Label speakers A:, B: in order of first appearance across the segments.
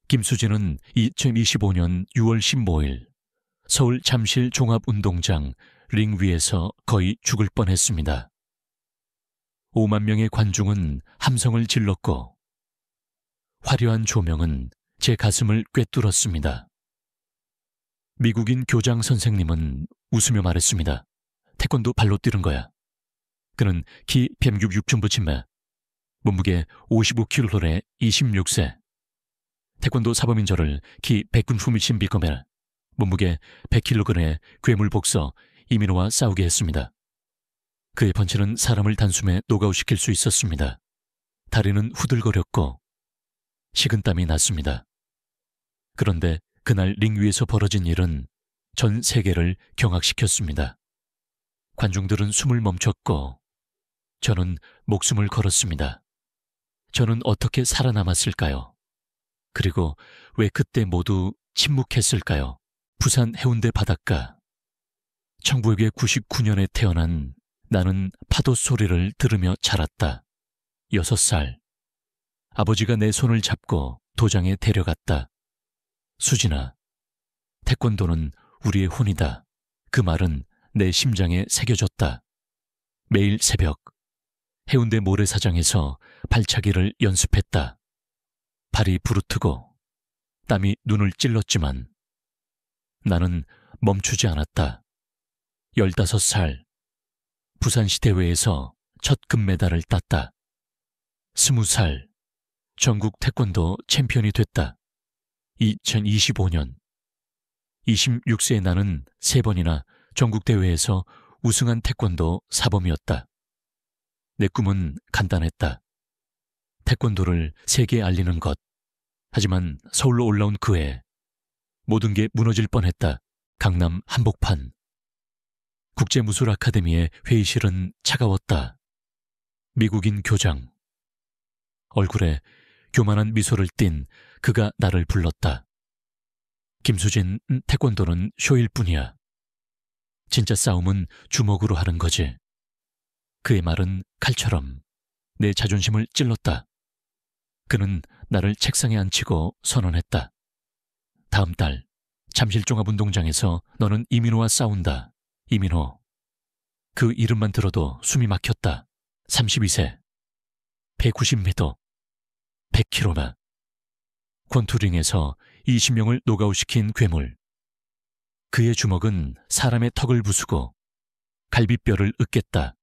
A: 김수진은 2025년 6월 15일 서울 잠실 종합운동장 링 위에서 거의 죽을 뻔했습니다. 5만 명의 관중은 함성을 질렀고 화려한 조명은 제 가슴을 꿰뚫었습니다. 미국인 교장 선생님은 웃으며 말했습니다. 태권도 발로 뛰는 거야. 그는 키 166쯤 몸무게 55kg의 26세. 태권도 사범인 저를 키 100군 비거멜 몸무게 100kg의 괴물 복서 이민호와 싸우게 했습니다. 그의 펀치는 사람을 단숨에 노가웃시킬 수 있었습니다. 다리는 후들거렸고 식은땀이 났습니다. 그런데 그날 링 위에서 벌어진 일은 전 세계를 경악시켰습니다. 관중들은 숨을 멈췄고 저는 목숨을 걸었습니다. 저는 어떻게 살아남았을까요? 그리고 왜 그때 모두 침묵했을까요? 부산 해운대 바닷가. 1999년에 태어난 나는 파도 소리를 들으며 자랐다. 6살. 아버지가 내 손을 잡고 도장에 데려갔다. 수진아, 태권도는 우리의 혼이다. 그 말은 내 심장에 새겨졌다. 매일 새벽 해운대 모래사장에서 발차기를 연습했다. 발이 부르트고 땀이 눈을 찔렀지만 나는 멈추지 않았다. 15살 부산시대회에서 첫 금메달을 땄다. 20살 전국 태권도 챔피언이 됐다. 2025년 26세의 나는 3번이나 전국대회에서 우승한 태권도 사범이었다. 내 꿈은 간단했다. 태권도를 세계에 알리는 것. 하지만 서울로 올라온 그해 모든 게 무너질 뻔했다. 강남 한복판. 국제무술 아카데미의 회의실은 차가웠다. 미국인 교장. 얼굴에 교만한 미소를 띤 그가 나를 불렀다. 김수진, 태권도는 쇼일 뿐이야. 진짜 싸움은 주먹으로 하는 거지. 그의 말은 칼처럼 내 자존심을 찔렀다. 그는 나를 책상에 앉히고 선언했다. 다음 달 잠실종합운동장에서 너는 이민호와 싸운다. 이민호. 그 이름만 들어도 숨이 막혔다. 32세. 190m. 100kg나. 권투링에서 20명을 노가웃시킨 괴물. 그의 주먹은 사람의 턱을 부수고 갈비뼈를 으깼다.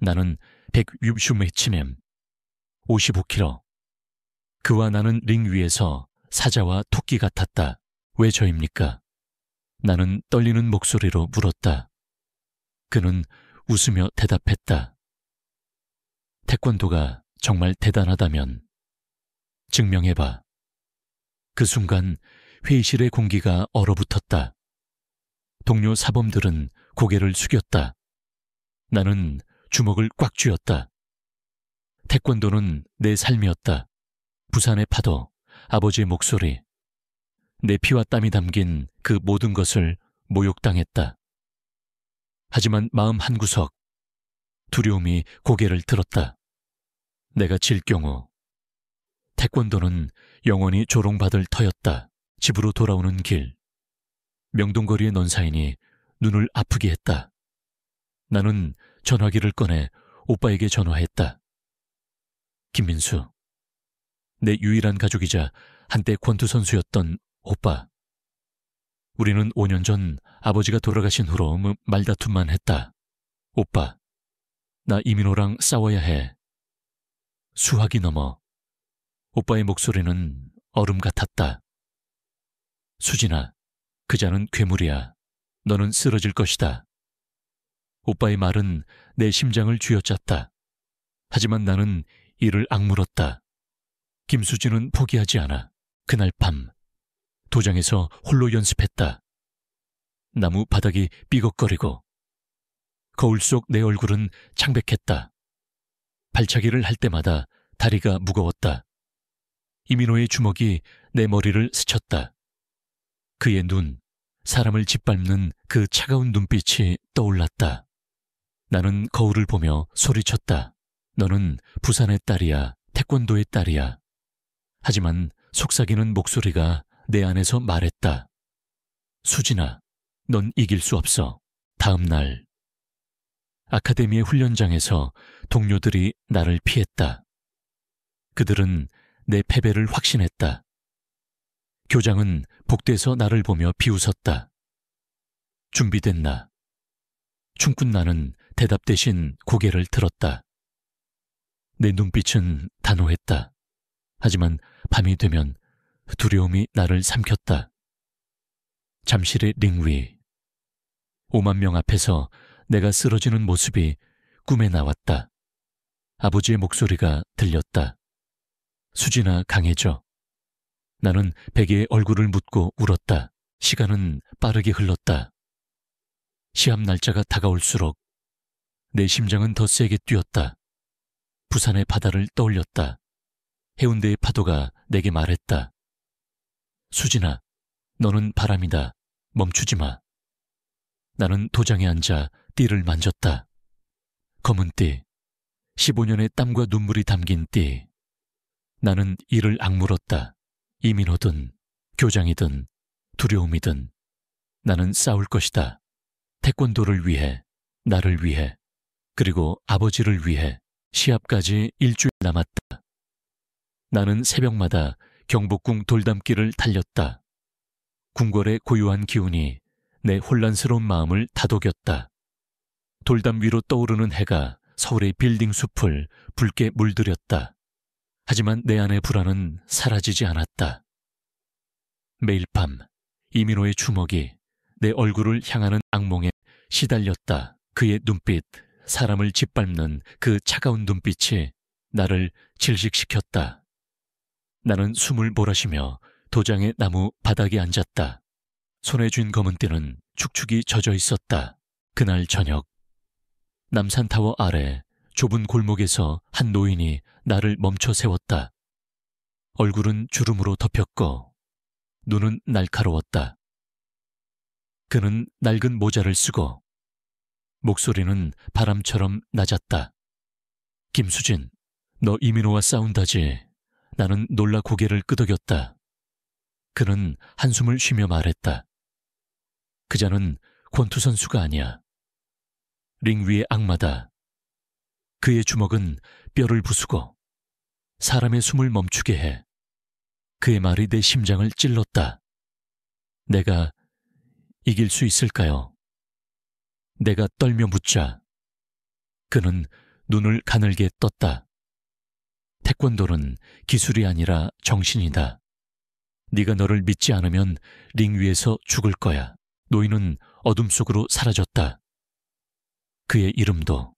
A: 나는 160매치면 55kg. 그와 나는 링 위에서 사자와 토끼 같았다. 왜 저입니까? 나는 떨리는 목소리로 물었다. 그는 웃으며 대답했다. 태권도가 정말 대단하다면 증명해봐. 그 순간 회의실의 공기가 얼어붙었다. 동료 사범들은 고개를 숙였다. 나는 주먹을 꽉 쥐었다. 태권도는 내 삶이었다. 부산의 파도, 아버지의 목소리. 내 피와 땀이 담긴 그 모든 것을 모욕당했다. 하지만 마음 한구석, 두려움이 고개를 들었다. 내가 질 경우 태권도는 영원히 조롱받을 터였다. 집으로 돌아오는 길. 명동거리의 넌사인이 눈을 아프게 했다. 나는 전화기를 꺼내 오빠에게 전화했다. 김민수. 내 유일한 가족이자 한때 권투 선수였던 오빠. 우리는 5년 전 아버지가 돌아가신 후로 말다툼만 했다. 오빠, 나 이민호랑 싸워야 해. 수학이 넘어. 오빠의 목소리는 얼음 같았다. 수진아, 그자는 괴물이야. 너는 쓰러질 것이다. 오빠의 말은 내 심장을 쥐어짰다. 하지만 나는 이를 악물었다. 김수진은 포기하지 않아. 그날 밤 도장에서 홀로 연습했다. 나무 바닥이 삐걱거리고 거울 속 내 얼굴은 창백했다. 발차기를 할 때마다 다리가 무거웠다. 이민호의 주먹이 내 머리를 스쳤다. 그의 눈, 사람을 짓밟는 그 차가운 눈빛이 떠올랐다. 나는 거울을 보며 소리쳤다. 너는 부산의 딸이야. 태권도의 딸이야. 하지만 속삭이는 목소리가 내 안에서 말했다. 수진아, 넌 이길 수 없어. 다음 날 아카데미의 훈련장에서 동료들이 나를 피했다. 그들은 내 패배를 확신했다. 교장은 복도에서 나를 보며 비웃었다. 준비된 나. 춤꾼 나는 대답 대신 고개를 들었다. 내 눈빛은 단호했다. 하지만 밤이 되면 두려움이 나를 삼켰다. 잠실의 링 위. 5만 명 앞에서 내가 쓰러지는 모습이 꿈에 나왔다. 아버지의 목소리가 들렸다. 수진아, 강해져. 나는 베개에 얼굴을 묻고 울었다. 시간은 빠르게 흘렀다. 시합 날짜가 다가올수록 내 심장은 더 세게 뛰었다. 부산의 바다를 떠올렸다. 해운대의 파도가 내게 말했다. 수진아, 너는 바람이다. 멈추지 마. 나는 도장에 앉아 띠를 만졌다. 검은 띠, 15년의 땀과 눈물이 담긴 띠. 나는 이를 악물었다. 이민호든 교장이든 두려움이든 나는 싸울 것이다. 태권도를 위해, 나를 위해, 그리고 아버지를 위해. 시합까지 일주일 남았다. 나는 새벽마다 경복궁 돌담길을 달렸다. 궁궐의 고요한 기운이 내 혼란스러운 마음을 다독였다. 돌담 위로 떠오르는 해가 서울의 빌딩 숲을 붉게 물들였다. 하지만 내 안의 불안은 사라지지 않았다. 매일 밤 이민호의 주먹이 내 얼굴을 향하는 악몽에 시달렸다. 그의 눈빛, 사람을 짓밟는 그 차가운 눈빛이 나를 질식시켰다. 나는 숨을 몰아쉬며 도장의 나무 바닥에 앉았다. 손에 쥔 검은 띠는 축축이 젖어 있었다. 그날 저녁 남산타워 아래 좁은 골목에서 한 노인이 나를 멈춰 세웠다. 얼굴은 주름으로 덮였고 눈은 날카로웠다. 그는 낡은 모자를 쓰고 목소리는 바람처럼 낮았다. 김수진, 너 이민호와 싸운다지. 나는 놀라 고개를 끄덕였다. 그는 한숨을 쉬며 말했다. 그자는 권투 선수가 아니야. 링 위의 악마다. 그의 주먹은 뼈를 부수고 사람의 숨을 멈추게 해. 그의 말이 내 심장을 찔렀다. 내가 이길 수 있을까요? 내가 떨며 묻자 그는 눈을 가늘게 떴다. 태권도는 기술이 아니라 정신이다. 네가 너를 믿지 않으면 링 위에서 죽을 거야. 노인은 어둠 속으로 사라졌다. 그의 이름도,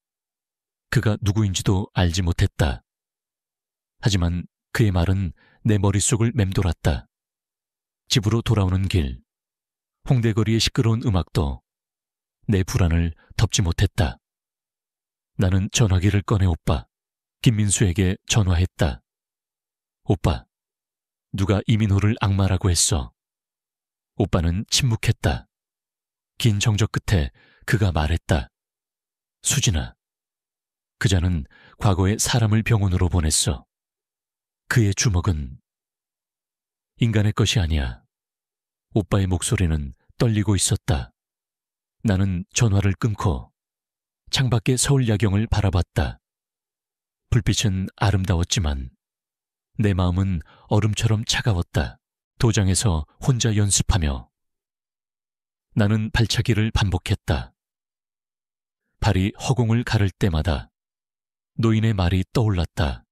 A: 그가 누구인지도 알지 못했다. 하지만 그의 말은 내 머릿속을 맴돌았다. 집으로 돌아오는 길, 홍대거리의 시끄러운 음악도 내 불안을 덮지 못했다. 나는 전화기를 꺼내 오빠, 김민수에게 전화했다. 오빠, 누가 이민호를 악마라고 했어. 오빠는 침묵했다. 긴 정적 끝에 그가 말했다. 수진아, 그자는 과거에 사람을 병원으로 보냈어. 그의 주먹은 인간의 것이 아니야. 오빠의 목소리는 떨리고 있었다. 나는 전화를 끊고 창밖의 서울 야경을 바라봤다. 불빛은 아름다웠지만 내 마음은 얼음처럼 차가웠다. 도장에서 혼자 연습하며 나는 발차기를 반복했다. 발이 허공을 가를 때마다 노인의 말이 떠올랐다.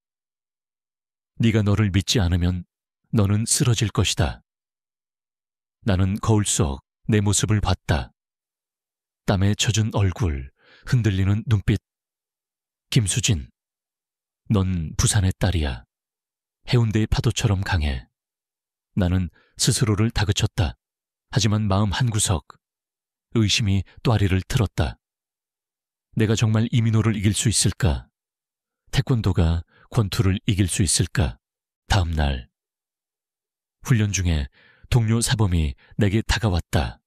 A: 네가 너를 믿지 않으면 너는 쓰러질 것이다. 나는 거울 속 내 모습을 봤다. 땀에 젖은 얼굴, 흔들리는 눈빛. 김수진, 넌 부산의 딸이야. 해운대의 파도처럼 강해. 나는 스스로를 다그쳤다. 하지만 마음 한구석, 의심이 또아리를 틀었다. 내가 정말 이민호를 이길 수 있을까? 태권도가 권투를 이길 수 있을까? 다음 날 훈련 중에 동료 사범이 내게 다가왔다.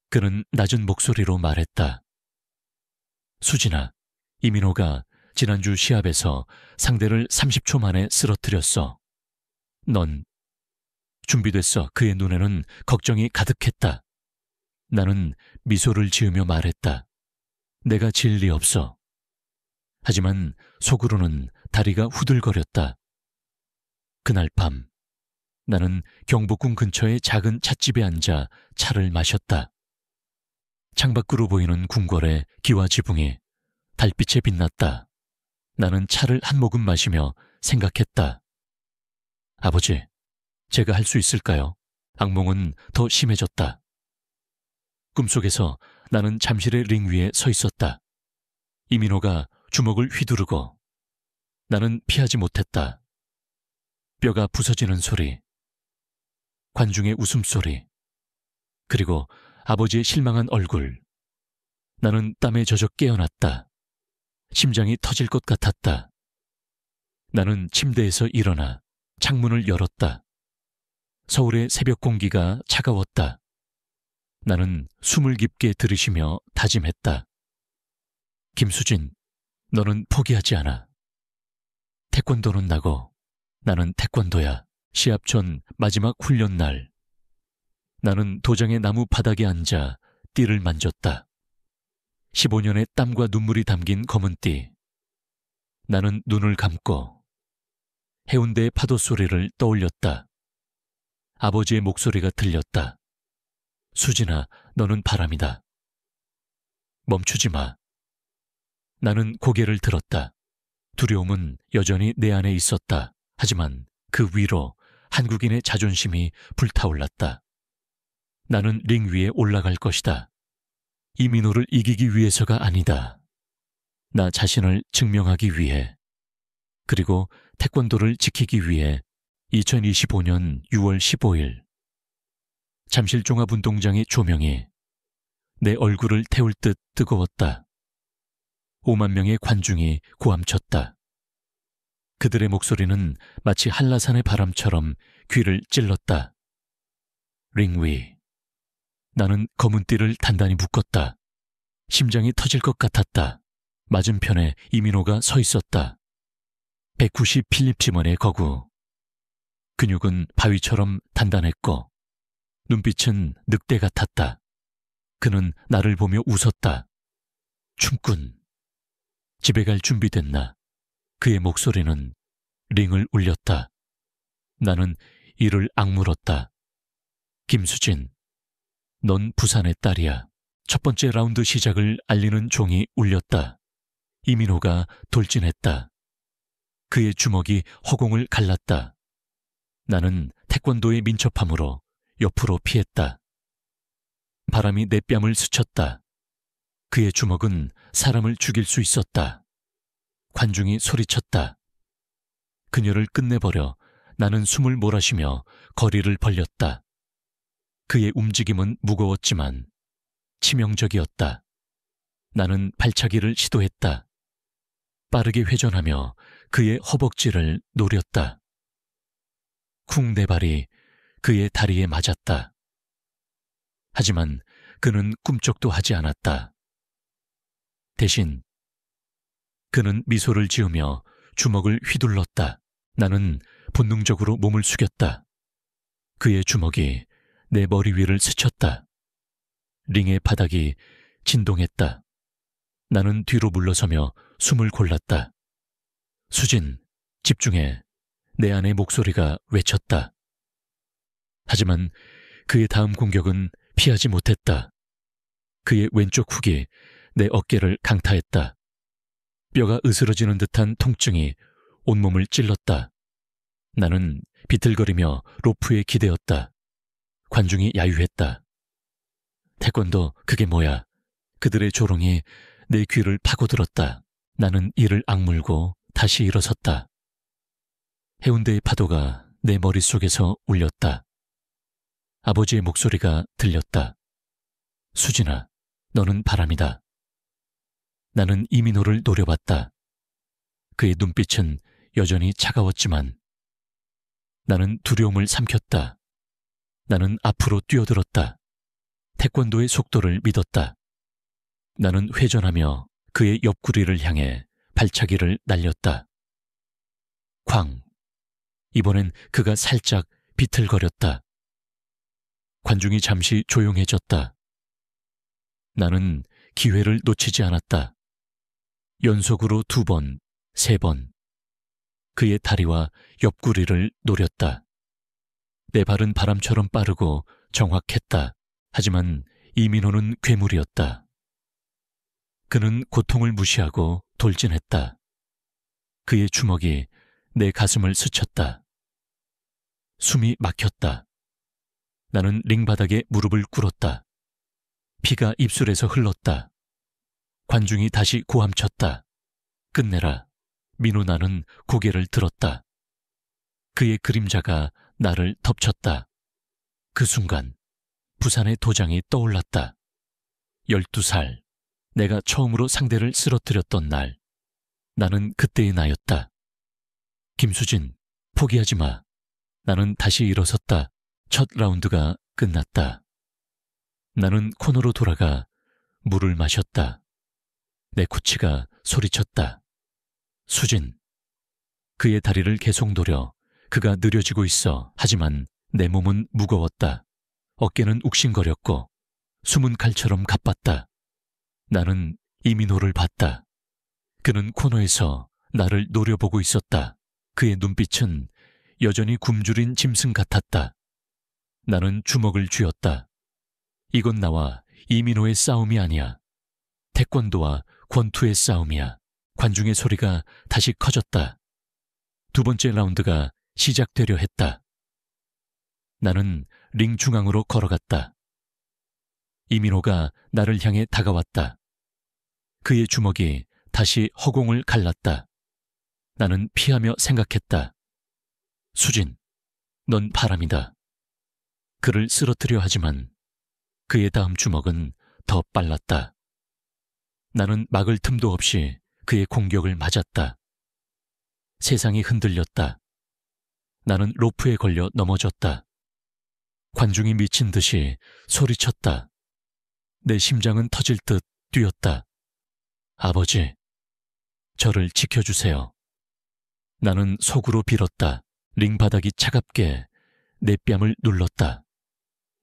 A: 그는 낮은 목소리로 말했다. 수진아, 이민호가 지난주 시합에서 상대를 30초 만에 쓰러뜨렸어. 넌 준비됐어. 그의 눈에는 걱정이 가득했다. 나는 미소를 지으며 말했다. 내가 질 리 없어. 하지만 속으로는 다리가 후들거렸다. 그날 밤 나는 경복궁 근처의 작은 찻집에 앉아 차를 마셨다. 창밖으로 보이는 궁궐의 기와 지붕이 달빛에 빛났다. 나는 차를 한 모금 마시며 생각했다. 아버지, 제가 할 수 있을까요? 악몽은 더 심해졌다. 꿈속에서 나는 잠실의 링 위에 서 있었다. 이민호가 주먹을 휘두르고 나는 피하지 못했다. 뼈가 부서지는 소리, 관중의 웃음소리, 그리고 아버지의 실망한 얼굴. 나는 땀에 젖어 깨어났다. 심장이 터질 것 같았다. 나는 침대에서 일어나 창문을 열었다. 서울의 새벽 공기가 차가웠다. 나는 숨을 깊게 들이쉬며 다짐했다. 김수진, 너는 포기하지 않아. 태권도는 나고 나는 태권도야. 시합 전 마지막 훈련 날 나는 도장의 나무 바닥에 앉아 띠를 만졌다. 15년의 땀과 눈물이 담긴 검은 띠. 나는 눈을 감고 해운대의 파도 소리를 떠올렸다. 아버지의 목소리가 들렸다. 수진아, 너는 바람이다. 멈추지 마. 나는 고개를 들었다. 두려움은 여전히 내 안에 있었다. 하지만 그 위로 한국인의 자존심이 불타올랐다. 나는 링 위에 올라갈 것이다. 이민호를 이기기 위해서가 아니다. 나 자신을 증명하기 위해, 그리고 태권도를 지키기 위해 2025년 6월 15일 잠실종합운동장의 조명이 내 얼굴을 태울 듯 뜨거웠다. 5만 명의 관중이 고함쳤다. 그들의 목소리는 마치 한라산의 바람처럼 귀를 찔렀다. 링 위. 나는 검은 띠를 단단히 묶었다. 심장이 터질 것 같았다. 맞은편에 이민호가 서 있었다. 190 필립지먼의 거구. 근육은 바위처럼 단단했고 눈빛은 늑대 같았다. 그는 나를 보며 웃었다. 춤꾼. 집에 갈 준비됐나? 그의 목소리는 링을 울렸다. 나는 이를 악물었다. 김수진, 넌 부산의 딸이야. 첫 번째 라운드 시작을 알리는 종이 울렸다. 이민호가 돌진했다. 그의 주먹이 허공을 갈랐다. 나는 태권도의 민첩함으로 옆으로 피했다. 바람이 내 뺨을 스쳤다. 그의 주먹은 사람을 죽일 수 있었다. 관중이 소리쳤다. 그녀를 끝내버려 나는 숨을 몰아쉬며 거리를 벌렸다. 그의 움직임은 무거웠지만 치명적이었다. 나는 발차기를 시도했다. 빠르게 회전하며 그의 허벅지를 노렸다. 쿵 내 발이 그의 다리에 맞았다. 하지만 그는 꿈쩍도 하지 않았다. 대신 그는 미소를 지으며 주먹을 휘둘렀다. 나는 본능적으로 몸을 숙였다. 그의 주먹이 내 머리 위를 스쳤다. 링의 바닥이 진동했다. 나는 뒤로 물러서며 숨을 골랐다. 수진, 집중해. 내 안의 목소리가 외쳤다. 하지만 그의 다음 공격은 피하지 못했다. 그의 왼쪽 훅이 내 어깨를 강타했다. 뼈가 으스러지는 듯한 통증이 온몸을 찔렀다. 나는 비틀거리며 로프에 기대었다. 관중이 야유했다. 태권도, 그게 뭐야? 그들의 조롱이 내 귀를 파고들었다. 나는 이를 악물고 다시 일어섰다. 해운대의 파도가 내 머릿속에서 울렸다. 아버지의 목소리가 들렸다. 수진아, 너는 바람이다. 나는 이민호를 노려봤다. 그의 눈빛은 여전히 차가웠지만 나는 두려움을 삼켰다. 나는 앞으로 뛰어들었다. 태권도의 속도를 믿었다. 나는 회전하며 그의 옆구리를 향해 발차기를 날렸다. 쾅! 이번엔 그가 살짝 비틀거렸다. 관중이 잠시 조용해졌다. 나는 기회를 놓치지 않았다. 연속으로 2번, 3번. 그의 다리와 옆구리를 노렸다. 내 발은 바람처럼 빠르고 정확했다. 하지만 이민호는 괴물이었다. 그는 고통을 무시하고 돌진했다. 그의 주먹이 내 가슴을 스쳤다. 숨이 막혔다. 나는 링바닥에 무릎을 꿇었다. 피가 입술에서 흘렀다. 관중이 다시 고함쳤다. 끝내라. 민호. 나는 고개를 들었다. 그의 그림자가 나를 덮쳤다. 그 순간 부산의 도장이 떠올랐다. 12살, 내가 처음으로 상대를 쓰러뜨렸던 날. 나는 그때의 나였다. 김수진, 포기하지 마. 나는 다시 일어섰다. 첫 라운드가 끝났다. 나는 코너로 돌아가 물을 마셨다. 내 코치가 소리쳤다. 수진. 그의 다리를 계속 노려. 그가 느려지고 있어. 하지만 내 몸은 무거웠다. 어깨는 욱신거렸고 숨은 칼처럼 가빴다. 나는 이민호를 봤다. 그는 코너에서 나를 노려보고 있었다. 그의 눈빛은 여전히 굶주린 짐승 같았다. 나는 주먹을 쥐었다. 이건 나와 이민호의 싸움이 아니야. 태권도와 권투의 싸움이야. 관중의 소리가 다시 커졌다. 2번째 라운드가 시작되려 했다. 나는 링 중앙으로 걸어갔다. 이민호가 나를 향해 다가왔다. 그의 주먹이 다시 허공을 갈랐다. 나는 피하며 생각했다. 수진, 넌 바람이다. 그를 쓰러뜨려 하지만 그의 다음 주먹은 더 빨랐다. 나는 막을 틈도 없이 그의 공격을 맞았다. 세상이 흔들렸다. 나는 로프에 걸려 넘어졌다. 관중이 미친 듯이 소리쳤다. 내 심장은 터질 듯 뛰었다. 아버지, 저를 지켜주세요. 나는 속으로 빌었다. 링 바닥이 차갑게 내 뺨을 눌렀다.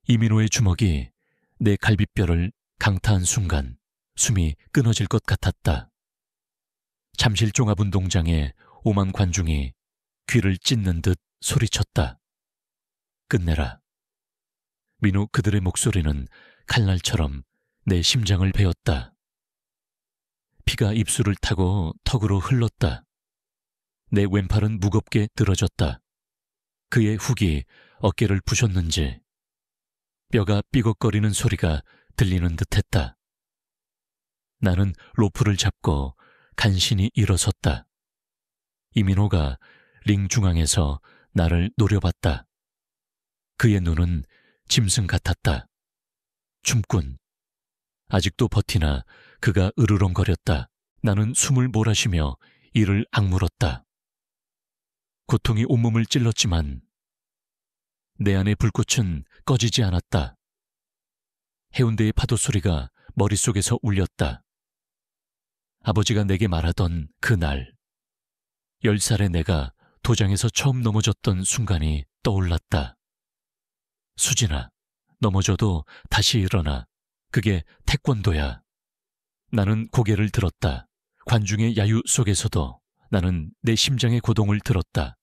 A: 이민호의 주먹이 내 갈비뼈를 강타한 순간 숨이 끊어질 것 같았다. 잠실 종합운동장에 오만 관중이 귀를 찢는 듯 소리쳤다. 끝내라. 민호. 그들의 목소리는 칼날처럼 내 심장을 베었다. 피가 입술을 타고 턱으로 흘렀다. 내 왼팔은 무겁게 들어졌다. 그의 훅이 어깨를 부셨는지 뼈가 삐걱거리는 소리가 들리는 듯했다. 나는 로프를 잡고 간신히 일어섰다. 이민호가 링 중앙에서 나를 노려봤다. 그의 눈은 짐승 같았다. 춤꾼. 아직도 버티나 그가 으르렁거렸다. 나는 숨을 몰아쉬며 이를 악물었다. 고통이 온몸을 찔렀지만 내 안의 불꽃은 꺼지지 않았다. 해운대의 파도 소리가 머릿속에서 울렸다. 아버지가 내게 말하던 그날, 10살의 내가 도장에서 처음 넘어졌던 순간이 떠올랐다. 수진아, 넘어져도 다시 일어나. 그게 태권도야. 나는 고개를 들었다. 관중의 야유 속에서도 나는 내 심장의 고동을 들었다.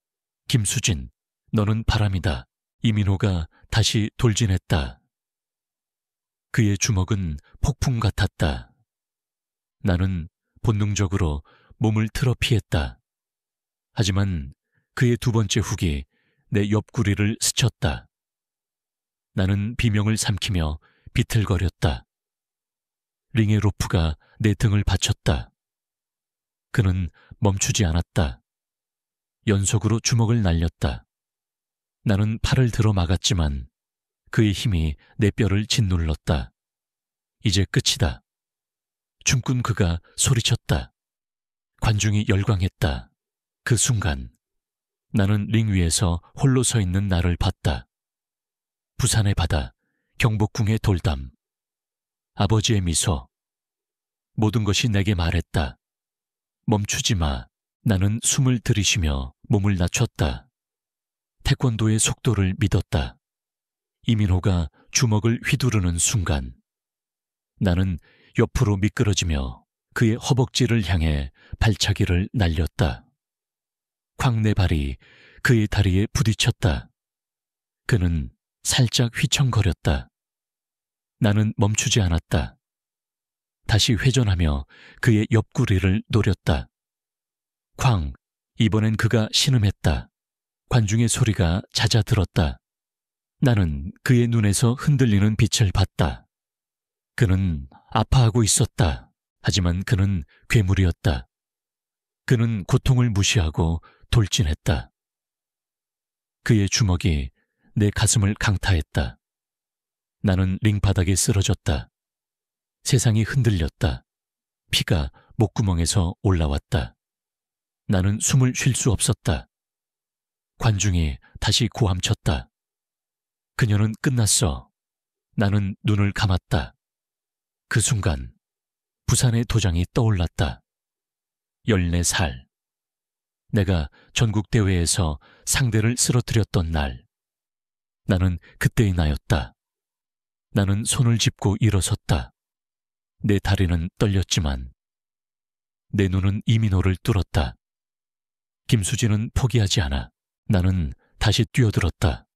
A: 김수진, 너는 바람이다. 이민호가 다시 돌진했다. 그의 주먹은 폭풍 같았다. 나는 본능적으로 몸을 틀어 피했다. 하지만 그의 2번째 훅이 내 옆구리를 스쳤다. 나는 비명을 삼키며 비틀거렸다. 링의 로프가 내 등을 받쳤다. 그는 멈추지 않았다. 연속으로 주먹을 날렸다. 나는 팔을 들어 막았지만 그의 힘이 내 뼈를 짓눌렀다. 이제 끝이다. 춤꾼 그가 소리쳤다. 관중이 열광했다. 그 순간 나는 링 위에서 홀로 서 있는 나를 봤다. 부산의 바다, 경복궁의 돌담, 아버지의 미소. 모든 것이 내게 말했다. 멈추지 마. 나는 숨을 들이쉬며 몸을 낮췄다. 태권도의 속도를 믿었다. 이민호가 주먹을 휘두르는 순간 나는 옆으로 미끄러지며 그의 허벅지를 향해 발차기를 날렸다. 쾅 내 발이 그의 다리에 부딪혔다. 그는 살짝 휘청거렸다. 나는 멈추지 않았다. 다시 회전하며 그의 옆구리를 노렸다. 쾅! 이번엔 그가 신음했다. 관중의 소리가 잦아들었다. 나는 그의 눈에서 흔들리는 빛을 봤다. 그는 아파하고 있었다. 하지만 그는 괴물이었다. 그는 고통을 무시하고 돌진했다. 그의 주먹이 내 가슴을 강타했다. 나는 링바닥에 쓰러졌다. 세상이 흔들렸다. 피가 목구멍에서 올라왔다. 나는 숨을 쉴 수 없었다. 관중이 다시 고함쳤다. 그녀는 끝났어. 나는 눈을 감았다. 그 순간 부산의 도장이 떠올랐다. 14살. 내가 전국대회에서 상대를 쓰러뜨렸던 날. 나는 그때의 나였다. 나는 손을 짚고 일어섰다. 내 다리는 떨렸지만 내 눈은 이민호를 뚫었다. 김수진은 포기하지 않아. 나는 다시 뛰어들었다.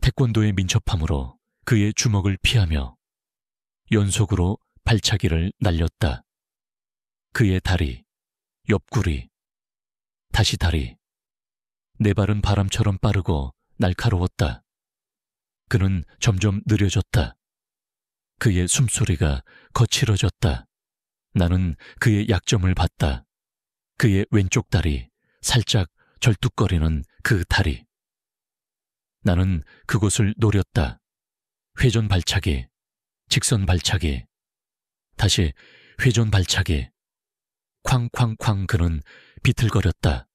A: 태권도의 민첩함으로 그의 주먹을 피하며 연속으로 발차기를 날렸다. 그의 다리, 옆구리, 다시 다리. 내 발은 바람처럼 빠르고 날카로웠다. 그는 점점 느려졌다. 그의 숨소리가 거칠어졌다. 나는 그의 약점을 봤다. 그의 왼쪽 다리, 살짝 절뚝거리는 그 다리. 나는 그곳을 노렸다. 회전 발차기, 직선 발차기, 다시 회전 발차기. 쾅쾅쾅 그는 비틀거렸다.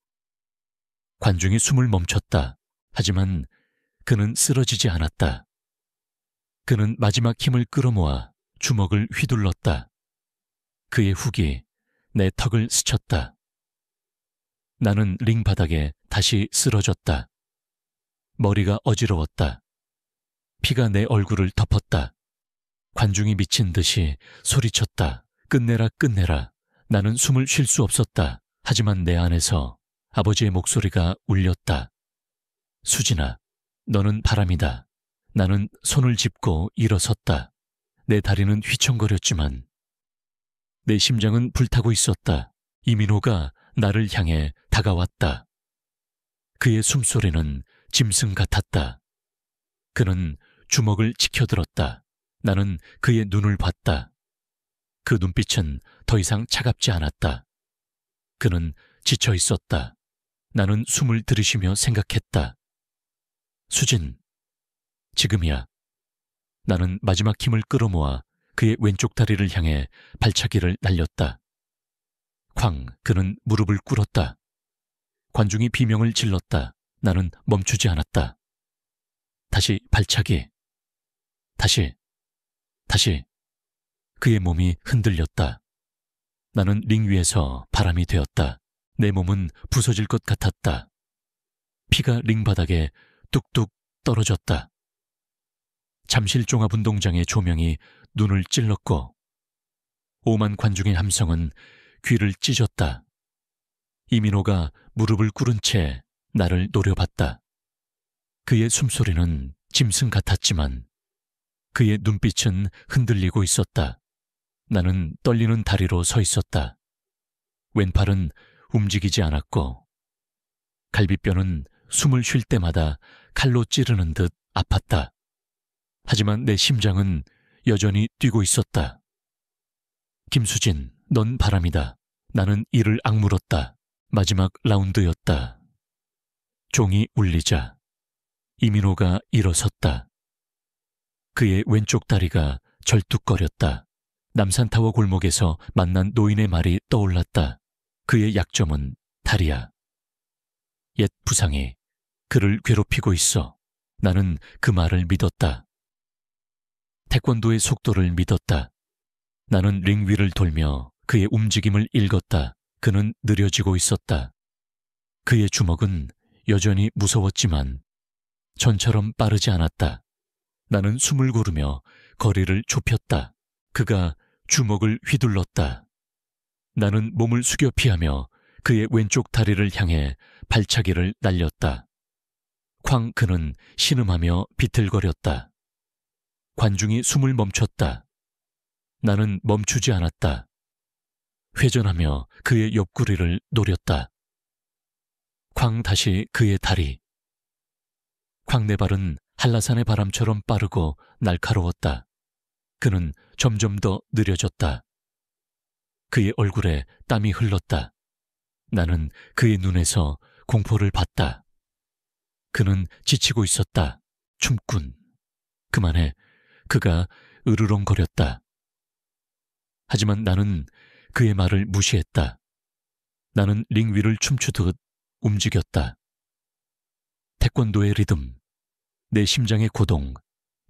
A: 관중이 숨을 멈췄다. 하지만 그는 쓰러지지 않았다. 그는 마지막 힘을 끌어모아 주먹을 휘둘렀다. 그의 훅이 내 턱을 스쳤다. 나는 링 바닥에 다시 쓰러졌다. 머리가 어지러웠다. 피가 내 얼굴을 덮었다. 관중이 미친 듯이 소리쳤다. 끝내라, 끝내라. 나는 숨을 쉴 수 없었다. 하지만 내 안에서 아버지의 목소리가 울렸다. 수진아, 너는 바람이다. 나는 손을 짚고 일어섰다. 내 다리는 휘청거렸지만 내 심장은 불타고 있었다. 이민호가 나를 향해 다가왔다. 그의 숨소리는 짐승 같았다. 그는 주먹을 치켜들었다. 나는 그의 눈을 봤다. 그 눈빛은 더 이상 차갑지 않았다. 그는 지쳐 있었다. 나는 숨을 들이쉬며 생각했다. 수진, 지금이야. 나는 마지막 힘을 끌어모아 그의 왼쪽 다리를 향해 발차기를 날렸다. 쾅, 그는 무릎을 꿇었다. 관중이 비명을 질렀다. 나는 멈추지 않았다. 다시 발차기. 다시. 그의 몸이 흔들렸다. 나는 링 위에서 바람이 되었다. 내 몸은 부서질 것 같았다. 피가 링 바닥에 뚝뚝 떨어졌다. 잠실 종합운동장의 조명이 눈을 찔렀고 오만 관중의 함성은 귀를 찢었다. 이민호가 무릎을 꿇은 채 나를 노려봤다. 그의 숨소리는 짐승 같았지만 그의 눈빛은 흔들리고 있었다. 나는 떨리는 다리로 서 있었다. 왼팔은 움직이지 않았고 갈비뼈는 숨을 쉴 때마다 칼로 찌르는 듯 아팠다. 하지만 내 심장은 여전히 뛰고 있었다. 김수진, 넌 바람이다. 나는 이를 악물었다. 마지막 라운드였다. 종이 울리자 이민호가 일어섰다. 그의 왼쪽 다리가 절뚝거렸다. 남산타워 골목에서 만난 노인의 말이 떠올랐다. 그의 약점은 다리야. 옛 부상이 그를 괴롭히고 있어. 나는 그 말을 믿었다. 태권도의 속도를 믿었다. 나는 링 위를 돌며 그의 움직임을 읽었다. 그는 느려지고 있었다. 그의 주먹은 여전히 무서웠지만 전처럼 빠르지 않았다. 나는 숨을 고르며 거리를 좁혔다. 그가 주먹을 휘둘렀다. 나는 몸을 숙여 피하며 그의 왼쪽 다리를 향해 발차기를 날렸다. 쾅 그는 신음하며 비틀거렸다. 관중이 숨을 멈췄다. 나는 멈추지 않았다. 회전하며 그의 옆구리를 노렸다. 쾅 다시 그의 다리. 쾅 내 발은 한라산의 바람처럼 빠르고 날카로웠다. 그는 점점 더 느려졌다. 그의 얼굴에 땀이 흘렀다. 나는 그의 눈에서 공포를 봤다. 그는 지치고 있었다. 춤꾼. 그만해. 그가 으르렁거렸다. 하지만 나는 그의 말을 무시했다. 나는 링 위를 춤추듯 움직였다. 태권도의 리듬, 내 심장의 고동,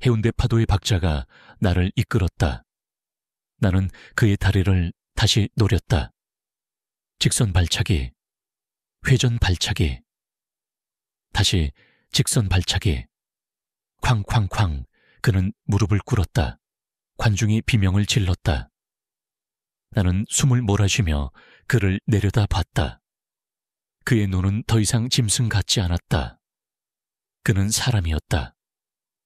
A: 해운대 파도의 박자가 나를 이끌었다. 나는 그의 다리를 다시 노렸다. 직선 발차기, 회전 발차기, 다시 직선 발차기. 쾅쾅쾅 그는 무릎을 꿇었다. 관중이 비명을 질렀다. 나는 숨을 몰아쉬며 그를 내려다 봤다. 그의 눈은 더 이상 짐승 같지 않았다. 그는 사람이었다.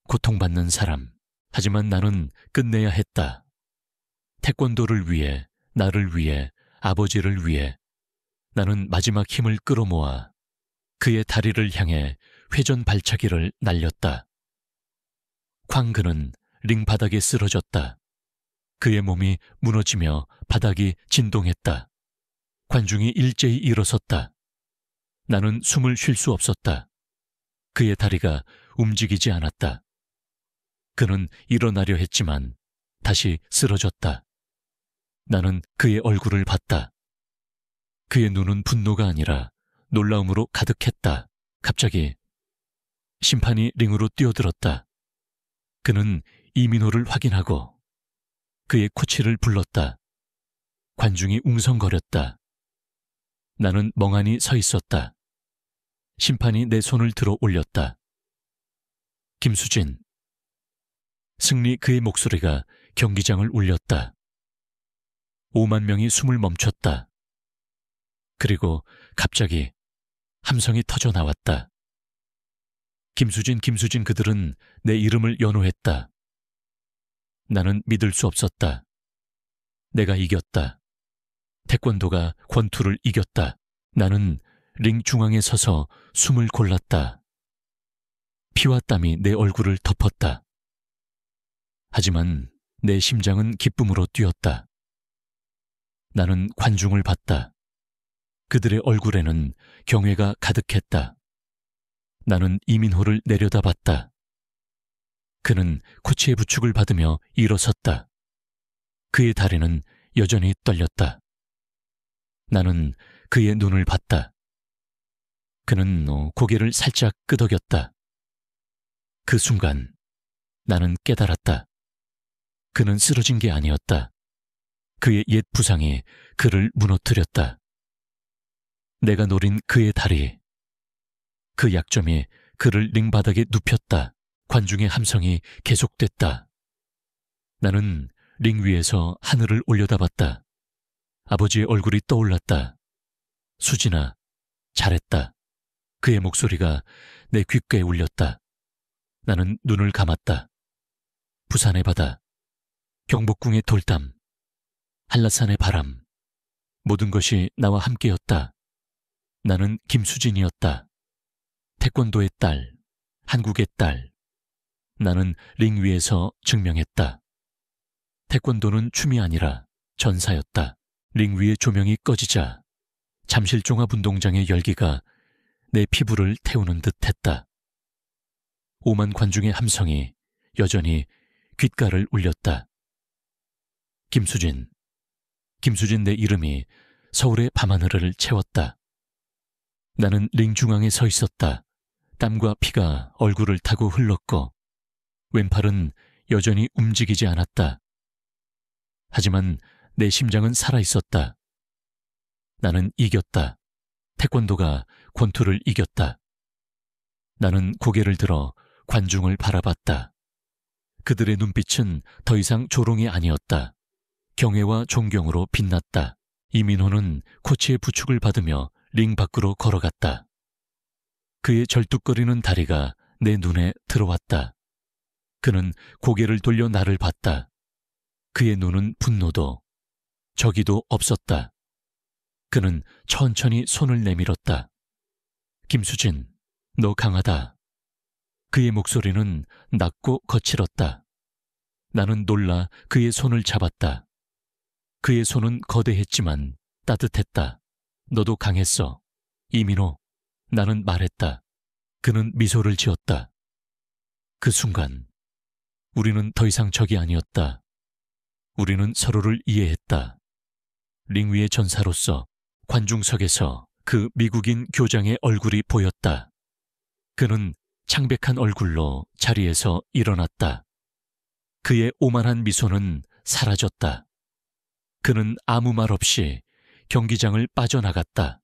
A: 고통받는 사람. 하지만 나는 끝내야 했다. 태권도를 위해, 나를 위해, 아버지를 위해 나는 마지막 힘을 끌어모아 그의 다리를 향해 회전 발차기를 날렸다. 쾅 그는 링 바닥에 쓰러졌다. 그의 몸이 무너지며 바닥이 진동했다. 관중이 일제히 일어섰다. 나는 숨을 쉴 수 없었다. 그의 다리가 움직이지 않았다. 그는 일어나려 했지만 다시 쓰러졌다. 나는 그의 얼굴을 봤다. 그의 눈은 분노가 아니라 놀라움으로 가득했다. 갑자기 심판이 링으로 뛰어들었다. 그는 이민호를 확인하고 그의 코치를 불렀다. 관중이 웅성거렸다. 나는 멍하니 서 있었다. 심판이 내 손을 들어 올렸다. 김수진. 승리 그의 목소리가 경기장을 울렸다. 5만 명이 숨을 멈췄다. 그리고 갑자기 함성이 터져 나왔다. 김수진, 김수진 그들은 내 이름을 연호했다. 나는 믿을 수 없었다. 내가 이겼다. 태권도가 권투를 이겼다. 나는 링 중앙에 서서 숨을 골랐다. 피와 땀이 내 얼굴을 덮었다. 하지만 내 심장은 기쁨으로 뛰었다. 나는 관중을 봤다. 그들의 얼굴에는 경외가 가득했다. 나는 이민호를 내려다봤다. 그는 코치의 부축을 받으며 일어섰다. 그의 다리는 여전히 떨렸다. 나는 그의 눈을 봤다. 그는 고개를 살짝 끄덕였다. 그 순간 나는 깨달았다. 그는 쓰러진 게 아니었다. 그의 옛 부상이 그를 무너뜨렸다. 내가 노린 그의 다리, 그 약점이 그를 링바닥에 눕혔다. 관중의 함성이 계속됐다. 나는 링 위에서 하늘을 올려다봤다. 아버지의 얼굴이 떠올랐다. 수진아, 잘했다. 그의 목소리가 내 귓가에 울렸다. 나는 눈을 감았다. 부산의 바다, 경복궁의 돌담, 한라산의 바람, 모든 것이 나와 함께였다. 나는 김수진이었다. 태권도의 딸, 한국의 딸. 나는 링 위에서 증명했다. 태권도는 춤이 아니라 전사였다. 링 위의 조명이 꺼지자 잠실종합운동장의 열기가 내 피부를 태우는 듯했다. 5만 관중의 함성이 여전히 귓가를 울렸다. 김수진, 김수진 내 이름이 서울의 밤하늘을 채웠다. 나는 링 중앙에 서 있었다. 땀과 피가 얼굴을 타고 흘렀고 왼팔은 여전히 움직이지 않았다. 하지만 내 심장은 살아있었다. 나는 이겼다. 태권도가 권투를 이겼다. 나는 고개를 들어 관중을 바라봤다. 그들의 눈빛은 더 이상 조롱이 아니었다. 경애와 존경으로 빛났다. 이민호는 코치의 부축을 받으며 링 밖으로 걸어갔다. 그의 절뚝거리는 다리가 내 눈에 들어왔다. 그는 고개를 돌려 나를 봤다. 그의 눈은 분노도 저기도 없었다. 그는 천천히 손을 내밀었다. 김수진, 너 강하다. 그의 목소리는 낮고 거칠었다. 나는 놀라 그의 손을 잡았다. 그의 손은 거대했지만 따뜻했다. 너도 강했어. 이민호, 나는 말했다. 그는 미소를 지었다. 그 순간 우리는 더 이상 적이 아니었다. 우리는 서로를 이해했다. 링 위의 전사로서 관중석에서 그 미국인 교장의 얼굴이 보였다. 그는 창백한 얼굴로 자리에서 일어났다. 그의 오만한 미소는 사라졌다. 그는 아무 말 없이 경기장을 빠져나갔다.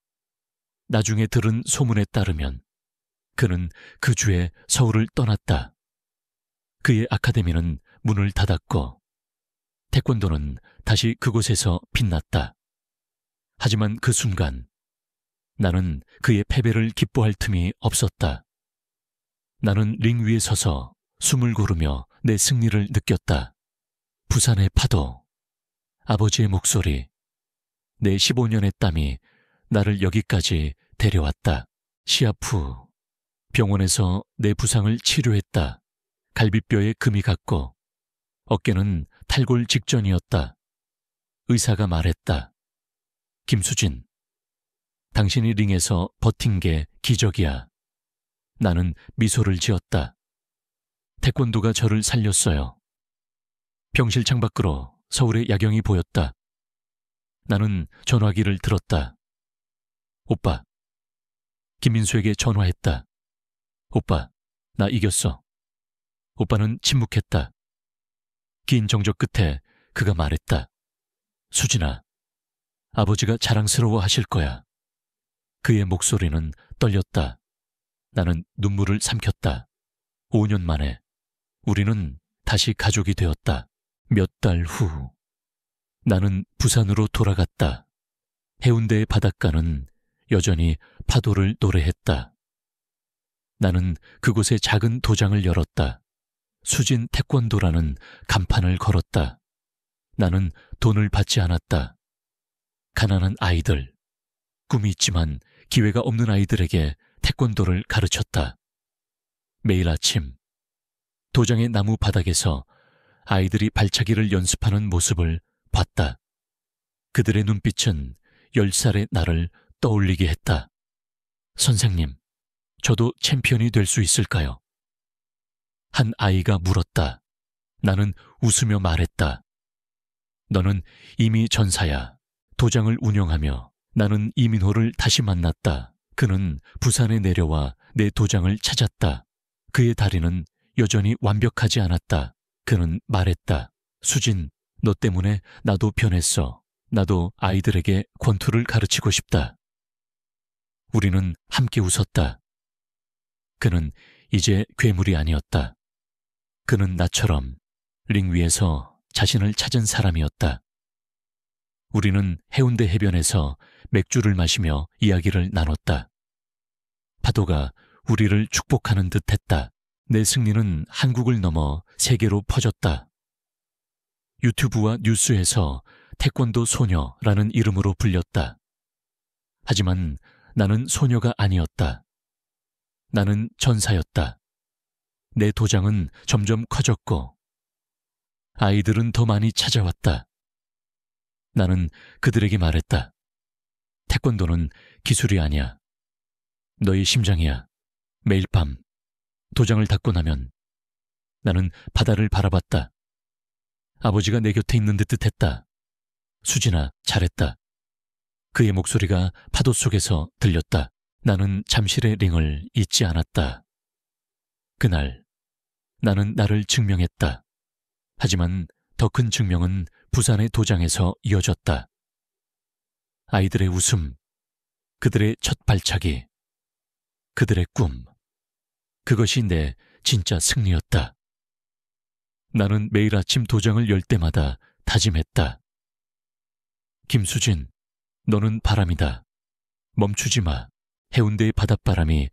A: 나중에 들은 소문에 따르면 그는 그 주에 서울을 떠났다. 그의 아카데미는 문을 닫았고 태권도는 다시 그곳에서 빛났다. 하지만 그 순간 나는 그의 패배를 기뻐할 틈이 없었다. 나는 링 위에 서서 숨을 고르며 내 승리를 느꼈다. 부산의 파도, 아버지의 목소리, 내 15년의 땀이 나를 여기까지 데려왔다. 시합 후 병원에서 내 부상을 치료했다. 갈비뼈에 금이 갔고 어깨는 탈골 직전이었다. 의사가 말했다. 김수진, 당신이 링에서 버틴 게 기적이야. 나는 미소를 지었다. 태권도가 저를 살렸어요. 병실 창밖으로 서울의 야경이 보였다. 나는 전화기를 들었다. 오빠. 김민수에게 전화했다. 오빠, 나 이겼어. 오빠는 침묵했다. 긴 정적 끝에 그가 말했다. 수진아, 아버지가 자랑스러워 하실 거야. 그의 목소리는 떨렸다. 나는 눈물을 삼켰다. 5년 만에 우리는 다시 가족이 되었다. 몇 달 후 나는 부산으로 돌아갔다. 해운대의 바닷가는 여전히 파도를 노래했다. 나는 그곳에 작은 도장을 열었다. 수진 태권도라는 간판을 걸었다. 나는 돈을 받지 않았다. 가난한 아이들, 꿈이 있지만 기회가 없는 아이들에게 태권도를 가르쳤다. 매일 아침 도장의 나무 바닥에서 아이들이 발차기를 연습하는 모습을 봤다. 그들의 눈빛은 10살의 나를 떠올리게 했다. 선생님, 저도 챔피언이 될 수 있을까요? 한 아이가 물었다. 나는 웃으며 말했다. 너는 이미 전사야. 도장을 운영하며 나는 이민호를 다시 만났다. 그는 부산에 내려와 내 도장을 찾았다. 그의 다리는 여전히 완벽하지 않았다. 그는 말했다. 수진, 너 때문에 나도 변했어. 나도 아이들에게 권투를 가르치고 싶다. 우리는 함께 웃었다. 그는 이제 괴물이 아니었다. 그는 나처럼 링 위에서 자신을 찾은 사람이었다. 우리는 해운대 해변에서 맥주를 마시며 이야기를 나눴다. 파도가 우리를 축복하는 듯했다. 내 승리는 한국을 넘어 세계로 퍼졌다. 유튜브와 뉴스에서 태권도 소녀라는 이름으로 불렸다. 하지만 나는 소녀가 아니었다. 나는 전사였다. 내 도장은 점점 커졌고 아이들은 더 많이 찾아왔다. 나는 그들에게 말했다. 태권도는 기술이 아니야. 너의 심장이야. 매일 밤 도장을 닫고 나면 나는 바다를 바라봤다. 아버지가 내 곁에 있는 듯 했다. 수진아, 잘했다. 그의 목소리가 파도 속에서 들렸다. 나는 잠실의 링을 잊지 않았다. 그날 나는 나를 증명했다. 하지만 더 큰 증명은 부산의 도장에서 이어졌다. 아이들의 웃음, 그들의 첫 발차기, 그들의 꿈. 그것이 내 진짜 승리였다. 나는 매일 아침 도장을 열 때마다 다짐했다. 김수진, 너는 바람이다. 멈추지 마. 해운대의 바닷바람이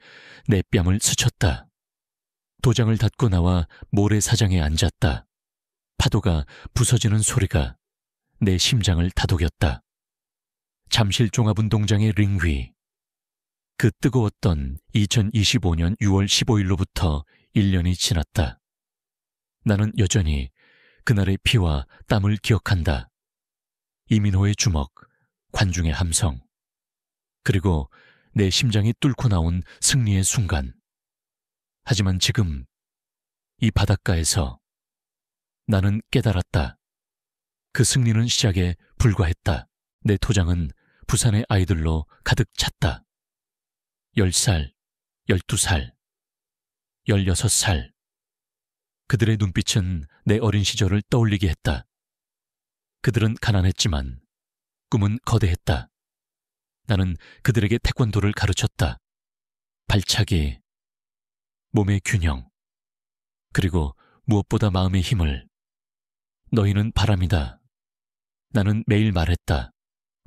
A: 내 뺨을 스쳤다. 도장을 닫고 나와 모래사장에 앉았다. 파도가 부서지는 소리가 내 심장을 다독였다. 잠실 종합운동장의 링 위. 그 뜨거웠던 2025년 6월 15일로부터 1년이 지났다. 나는 여전히 그날의 피와 땀을 기억한다. 이민호의 주먹, 관중의 함성, 그리고 내 심장이 뚫고 나온 승리의 순간. 하지만 지금 이 바닷가에서 나는 깨달았다. 그 승리는 시작에 불과했다. 내 도장은 부산의 아이들로 가득 찼다. 10살, 12살, 16살. 그들의 눈빛은 내 어린 시절을 떠올리게 했다. 그들은 가난했지만 꿈은 거대했다. 나는 그들에게 태권도를 가르쳤다. 발차기, 몸의 균형, 그리고 무엇보다 마음의 힘을. 너희는 바람이다. 나는 매일 말했다.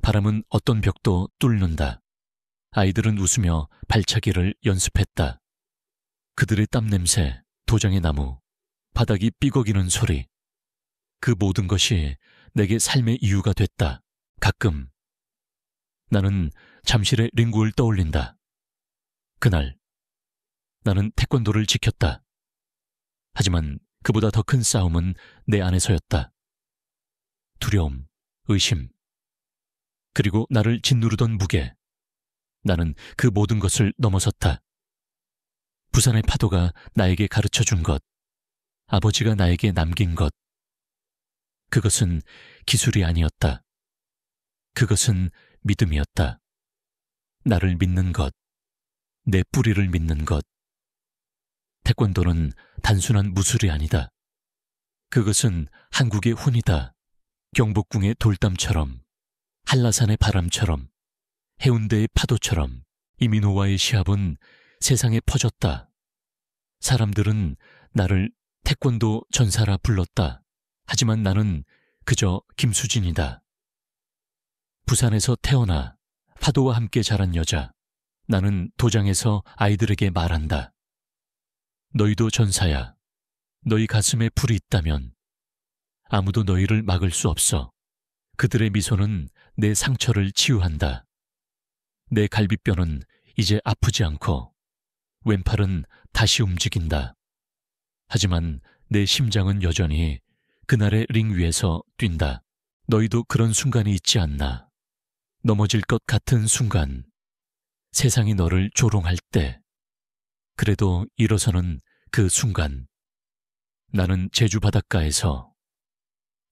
A: 바람은 어떤 벽도 뚫는다. 아이들은 웃으며 발차기를 연습했다. 그들의 땀 냄새, 도장의 나무, 바닥이 삐걱이는 소리. 그 모든 것이 내게 삶의 이유가 됐다. 가끔 나는 잠실의 링구를 떠올린다. 그날 나는 태권도를 지켰다. 하지만 그보다 더 큰 싸움은 내 안에서였다. 두려움, 의심, 그리고 나를 짓누르던 무게. 나는 그 모든 것을 넘어섰다. 부산의 파도가 나에게 가르쳐준 것, 아버지가 나에게 남긴 것. 그것은 기술이 아니었다. 그것은 믿음이었다. 나를 믿는 것, 내 뿌리를 믿는 것. 태권도는 단순한 무술이 아니다. 그것은 한국의 혼이다. 경복궁의 돌담처럼, 한라산의 바람처럼, 해운대의 파도처럼 이민호와의 시합은 세상에 퍼졌다. 사람들은 나를 태권도 전사라 불렀다. 하지만 나는 그저 김수진이다. 부산에서 태어나 파도와 함께 자란 여자. 나는 도장에서 아이들에게 말한다. 너희도 전사야. 너희 가슴에 불이 있다면 아무도 너희를 막을 수 없어. 그들의 미소는 내 상처를 치유한다. 내 갈비뼈는 이제 아프지 않고 왼팔은 다시 움직인다. 하지만 내 심장은 여전히 그날의 링 위에서 뛴다. 너희도 그런 순간이 있지 않나? 넘어질 것 같은 순간, 세상이 너를 조롱할 때. 그래도 일어서는 그 순간. 나는 제주 바닷가에서,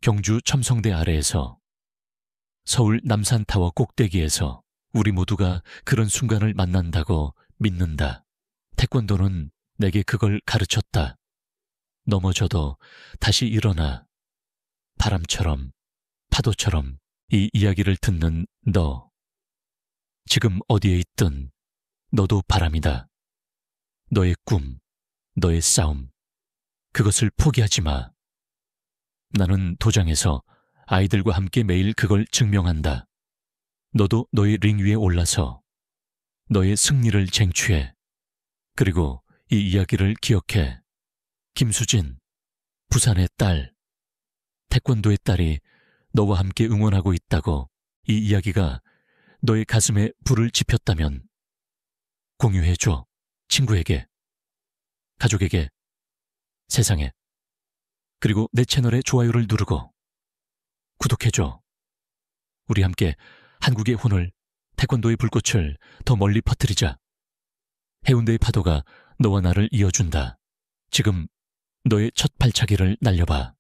A: 경주 첨성대 아래에서, 서울 남산타워 꼭대기에서 우리 모두가 그런 순간을 만난다고 믿는다. 태권도는 내게 그걸 가르쳤다. 넘어져도 다시 일어나. 바람처럼, 파도처럼 이 이야기를 듣는 너. 지금 어디에 있든 너도 바람이다. 너의 꿈, 너의 싸움. 그것을 포기하지 마. 나는 도장에서 아이들과 함께 매일 그걸 증명한다. 너도 너의 링 위에 올라서 너의 승리를 쟁취해. 그리고 이 이야기를 기억해. 김수진, 부산의 딸, 태권도의 딸이 너와 함께 응원하고 있다고 이 이야기가 너의 가슴에 불을 지폈다면 공유해줘. 친구에게, 가족에게, 세상에. 그리고 내 채널에 좋아요를 누르고 구독해줘. 우리 함께 한국의 혼을, 태권도의 불꽃을 더 멀리 퍼뜨리자. 해운대의 파도가 너와 나를 이어준다. 지금 너의 첫 발차기를 날려봐.